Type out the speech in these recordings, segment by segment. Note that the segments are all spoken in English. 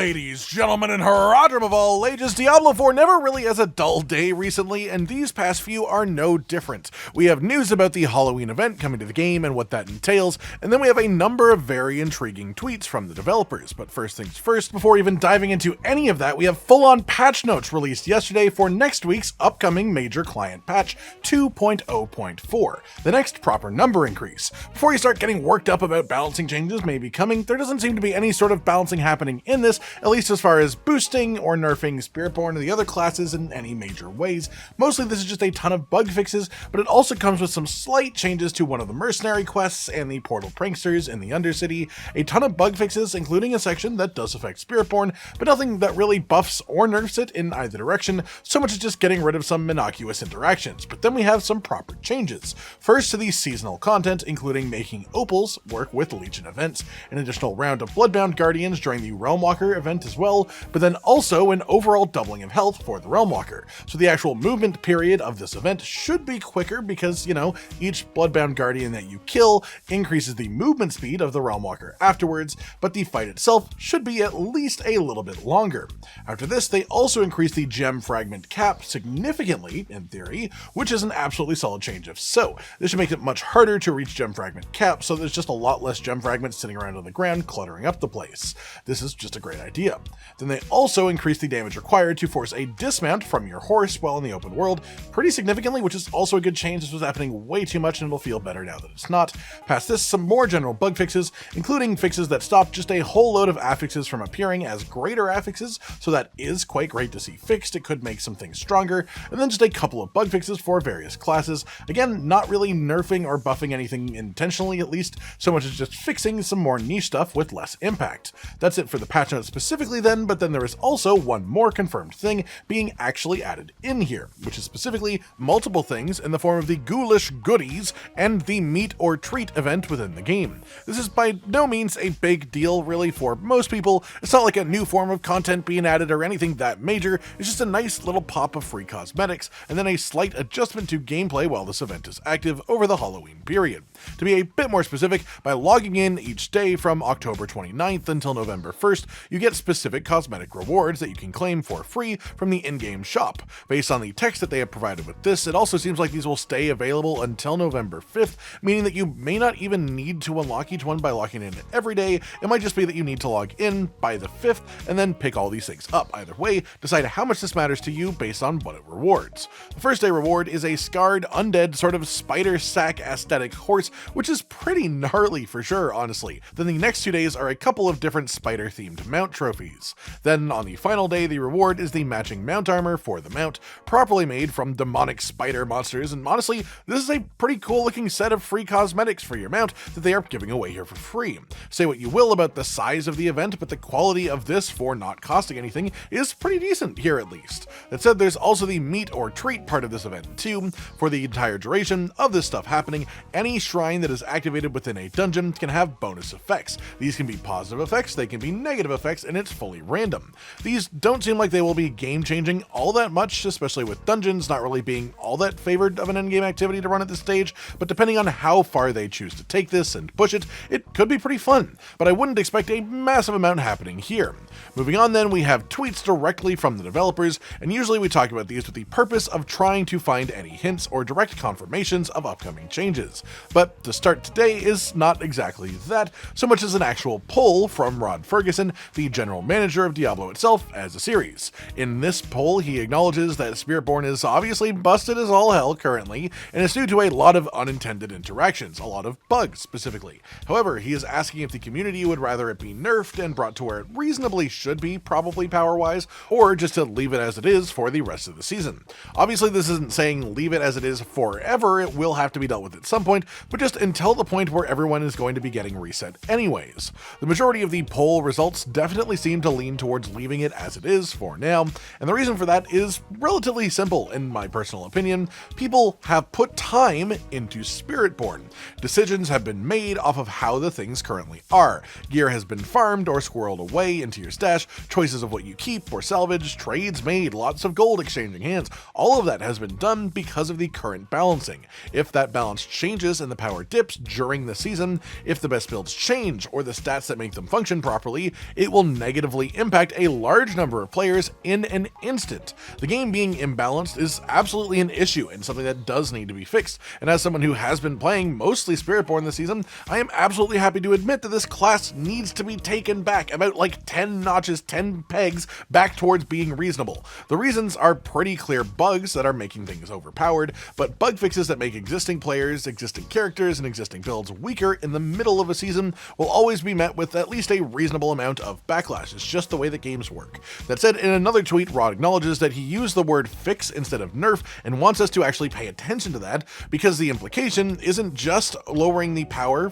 Ladies, gentlemen, and haradrim of all ages, Diablo 4 never really has a dull day recently, and these past few are no different. We have news about the Halloween event coming to the game and what that entails, and then we have a number of very intriguing tweets from the developers. But first things first, before even diving into any of that, we have full-on patch notes released yesterday for next week's upcoming major client patch 2.0.4, the next proper number increase. Before you start getting worked up about balancing changes maybe coming, there doesn't seem to be any sort of balancing happening in this, at least as far as boosting or nerfing Spiritborn and the other classes in any major ways. Mostly this is just a ton of bug fixes, but it also comes with some slight changes to one of the mercenary quests and the portal pranksters in the undercity, a ton of bug fixes including a section that does affect Spiritborn, but nothing that really buffs or nerfs it in either direction, so much as just getting rid of some innocuous interactions. But then we have some proper changes. First to the seasonal content, including making opals work with Legion events, an additional round of Bloodbound Guardians during the Realmwalker event as well, but then also an overall doubling of health for the Realmwalker. So the actual movement period of this event should be quicker because, you know, each Bloodbound Guardian that you kill increases the movement speed of the Realmwalker afterwards, but the fight itself should be at least a little bit longer. After this, they also increased the gem fragment cap significantly, in theory, which is an absolutely solid change if so. This should make it much harder to reach gem fragment cap, so there's just a lot less gem fragments sitting around on the ground cluttering up the place. This is just a great idea. Then they also increased the damage required to force a dismount from your horse while in the open world pretty significantly, which is also a good change. This was happening way too much and it'll feel better now that it's not. Past this, some more general bug fixes, including fixes that stop just a whole load of affixes from appearing as greater affixes, so that is quite great to see fixed. It could make some things stronger. And then just a couple of bug fixes for various classes. Again, not really nerfing or buffing anything intentionally at least, so much as just fixing some more niche stuff with less impact. That's it for the patch notes specifically then, but then there is also one more confirmed thing being actually added in here, which is specifically multiple things in the form of the ghoulish goodies and the meet or treat event within the game. This is by no means a big deal really for most people. It's not like a new form of content being added or anything that major. It's just a nice little pop of free cosmetics and then a slight adjustment to gameplay while this event is active over the Halloween period. To be a bit more specific, by logging in each day from October 29th until November 1st, you get specific cosmetic rewards that you can claim for free from the in-game shop. Based on the text that they have provided with this, it also seems like these will stay available until November 5th, meaning that you may not even need to unlock each one by logging in every day. It might just be that you need to log in by the 5th and then pick all these things up. Either way, decide how much this matters to you based on what it rewards. The first day reward is a scarred, undead, sort of spider sack aesthetic horse, which is pretty gnarly for sure, honestly. Then the next 2 days are a couple of different spider-themed mount trophies. Then on the final day, the reward is the matching mount armor for the mount, properly made from demonic spider monsters, and honestly, this is a pretty cool looking set of free cosmetics for your mount that they are giving away here for free. Say what you will about the size of the event, but the quality of this for not costing anything is pretty decent here at least. That said, there's also the meet or treat part of this event too. For the entire duration of this stuff happening, any shrine that is activated within a dungeon can have bonus effects. These can be positive effects, they can be negative effects, and it's fully random. These don't seem like they will be game-changing all that much, especially with dungeons not really being all that favored of an endgame activity to run at this stage, but depending on how far they choose to take this and push it, it could be pretty fun, but I wouldn't expect a massive amount happening here. Moving on then, we have tweets directly from the developers, and usually we talk about these with the purpose of trying to find any hints or direct confirmations of upcoming changes. But to start today is not exactly that, so much as an actual poll from Rod Ferguson, the general manager of Diablo itself as a series. In this poll, he acknowledges that Spiritborn is obviously busted as all hell currently, and is due to a lot of unintended interactions, a lot of bugs specifically. However, he is asking if the community would rather it be nerfed and brought to where it reasonably should be, probably power-wise, or just to leave it as it is for the rest of the season. Obviously, this isn't saying leave it as it is forever, it will have to be dealt with at some point, but just until the point where everyone is going to be getting reset anyways. The majority of the poll results definitely seem to lean towards leaving it as it is for now, and the reason for that is relatively simple in my personal opinion. People have put time into Spiritborn. Decisions have been made off of how the things currently are. Gear has been farmed or squirreled away into your stash, choices of what you keep or salvage, trades made, lots of gold exchanging hands. All of that has been done because of the current balancing. If that balance changes and the power dips during the season, if the best builds change or the stats that make them function properly, it will negatively impact a large number of players in an instant. The game being imbalanced is absolutely an issue and something that does need to be fixed, and as someone who has been playing mostly Spiritborn this season, I am absolutely happy to admit that this class needs to be taken back about like 10 notches, 10 pegs back towards being reasonable. The reasons are pretty clear: bugs that are making things overpowered, but bug fixes that make existing players, existing characters, and existing builds weaker in the middle of a season will always be met with at least a reasonable amount of backlash. It's just the way that games work. That said, in another tweet, Rod acknowledges that he used the word fix instead of nerf and wants us to actually pay attention to that, because the implication isn't just lowering the power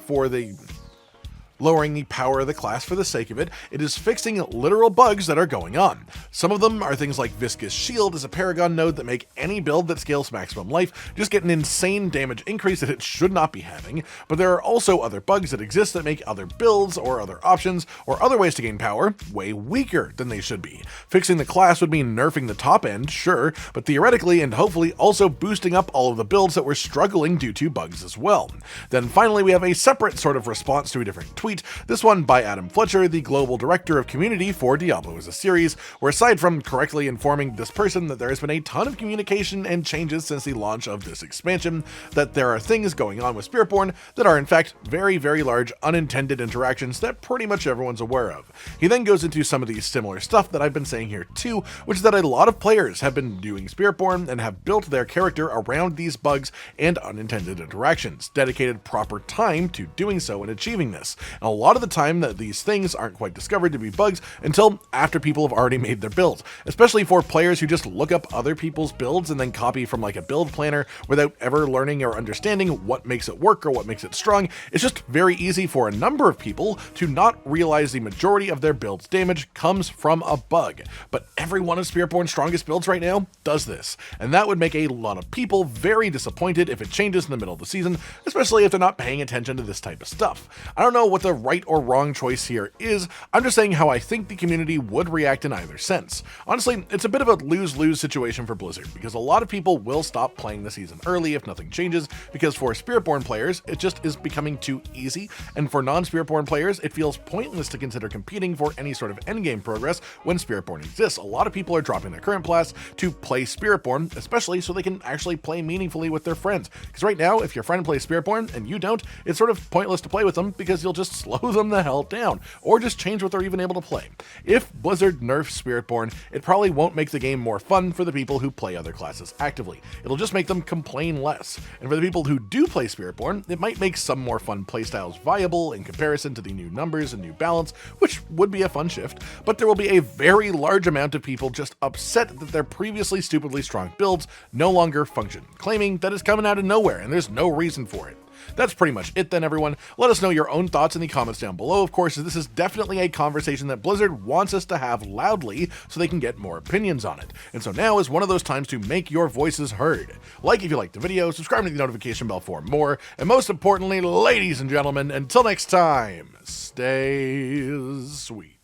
of the class for the sake of it, it is fixing literal bugs that are going on. Some of them are things like viscous shield as a paragon node that make any build that scales maximum life just get an insane damage increase that it should not be having, but there are also other bugs that exist that make other builds or other options or other ways to gain power way weaker than they should be. Fixing the class would mean nerfing the top end, sure, but theoretically and hopefully also boosting up all of the builds that were struggling due to bugs as well. Then finally we have a separate sort of response to a different tweet, this one by Adam Fletcher, the global director of community for Diablo as a series, where aside from correctly informing this person that there has been a ton of communication and changes since the launch of this expansion, that there are things going on with Spiritborn that are in fact very, very large unintended interactions that pretty much everyone's aware of. He then goes into some of the similar stuff that I've been saying here too, which is that a lot of players have been doing Spiritborn and have built their character around these bugs and unintended interactions, dedicated proper time to doing so and achieving this. And a lot of the time that these things aren't quite discovered to be bugs until after people have already made their builds, especially for players who just look up other people's builds and then copy from like a build planner without ever learning or understanding what makes it work or what makes it strong. It's just very easy for a number of people to not realize the majority of their build's damage comes from a bug. But every one of Spiritborn's strongest builds right now does this, and that would make a lot of people very disappointed if it changes in the middle of the season, especially if they're not paying attention to this type of stuff. I don't know what the right or wrong choice here is, I'm just saying how I think the community would react in either sense. Honestly, it's a bit of a lose-lose situation for Blizzard, because a lot of people will stop playing the season early if nothing changes, because for Spiritborn players, it just is becoming too easy, and for non-Spiritborn players, it feels pointless to consider competing for any sort of endgame progress when Spiritborn exists. A lot of people are dropping their current class to play Spiritborn, especially so they can actually play meaningfully with their friends, because right now, if your friend plays Spiritborn and you don't, it's sort of pointless to play with them because you'll just slow them the hell down, or just change what they're even able to play. If Blizzard nerfs Spiritborn, it probably won't make the game more fun for the people who play other classes actively. It'll just make them complain less. And for the people who do play Spiritborn, it might make some more fun playstyles viable in comparison to the new numbers and new balance, which would be a fun shift, but there will be a very large amount of people just upset that their previously stupidly strong builds no longer function, claiming that it's coming out of nowhere and there's no reason for it. That's pretty much it then, everyone. Let us know your own thoughts in the comments down below. Of course, this is definitely a conversation that Blizzard wants us to have loudly so they can get more opinions on it. And so now is one of those times to make your voices heard. Like if you liked the video, subscribe to the notification bell for more, and most importantly, ladies and gentlemen, until next time, stay sweet.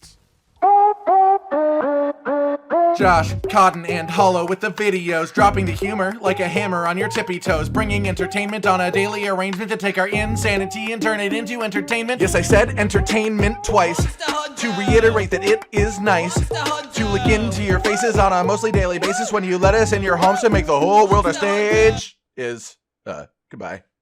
Josh, Cotton, and Hollow with the videos, dropping the humor like a hammer on your tippy toes, bringing entertainment on a daily arrangement to take our insanity and turn it into entertainment. Yes, I said entertainment twice, to reiterate that it is nice to look into your faces on a mostly daily basis when you let us in your homes to make the whole world a stage. Goodbye.